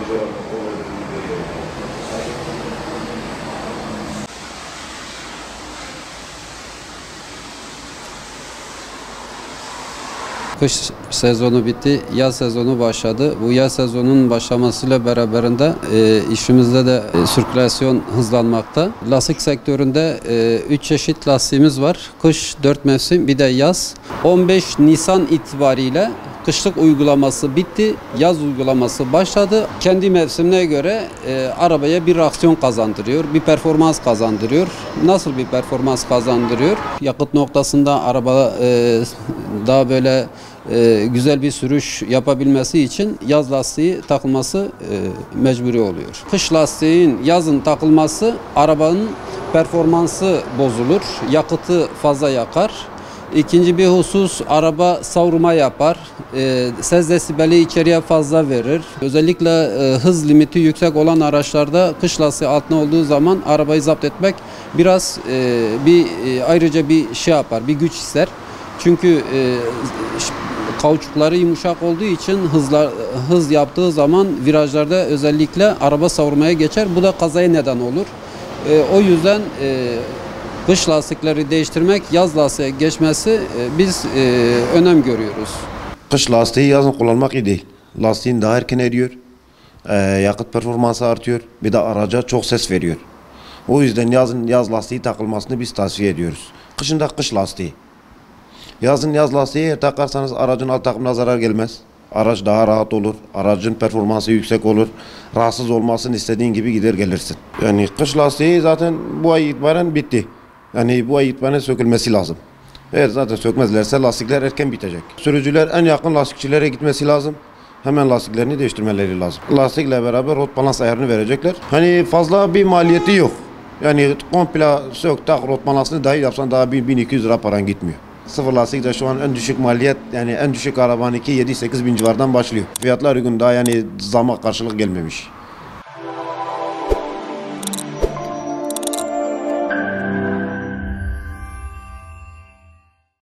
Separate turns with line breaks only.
Kış sezonu bitti, yaz sezonu başladı. Bu yaz sezonunun başlamasıyla beraberinde işimizde de sirkülasyon hızlanmakta. Lastik sektöründe 3 çeşit lastiğimiz var. Kış, 4 mevsim, bir de yaz. 15 Nisan itibariyle kışlık uygulaması bitti, yaz uygulaması başladı. Kendi mevsimine göre arabaya bir aksiyon kazandırıyor, bir performans kazandırıyor. Nasıl bir performans kazandırıyor? Yakıt noktasında araba daha böyle güzel bir sürüş yapabilmesi için yaz lastiği takılması mecburi oluyor. Kış lastiğin yazın takılması arabanın performansı bozulur, yakıtı fazla yakar. İkinci bir husus, araba savruma yapar, ses desibeli içeriye fazla verir. Özellikle hız limiti yüksek olan araçlarda kış lastiği altına olduğu zaman arabayı zapt etmek biraz ayrıca bir şey yapar, bir güç ister. Çünkü kauçukları yumuşak olduğu için hız yaptığı zaman virajlarda özellikle araba savrmaya geçer. Bu da kazaya neden olur. O yüzden kış lastikleri değiştirmek, yaz lastiğe geçmesi biz önem görüyoruz.
Kış lastiği yazın kullanmak iyi değil. Lastiğin daha erken eriyor, yakıt performansı artıyor, bir de araca çok ses veriyor. O yüzden yazın yaz lastiği takılmasını biz tavsiye ediyoruz. Kışın da kış lastiği. Yazın yaz lastiği takarsanız aracın alt takımına zarar gelmez. Araç daha rahat olur, aracın performansı yüksek olur, rahatsız olmasını istediğin gibi gider gelirsin. Yani kış lastiği zaten bu ay itibaren bitti. Yani bu ay itibaren sökülmesi lazım. Eğer zaten sökmezlerse lastikler erken bitecek. Sürücüler en yakın lastikçilere gitmesi lazım. Hemen lastiklerini değiştirmeleri lazım. Lastikle beraber rot balans ayarını verecekler. Hani fazla bir maliyeti yok. Yani komple sök tak rot balansını dahi yapsan daha 1200 lira paran gitmiyor. Sıfır lastik de şu an en düşük maliyet, yani en düşük arabanınki 7-8 bin civardan başlıyor. Fiyatlar uygun, daha yani zama karşılık gelmemiş.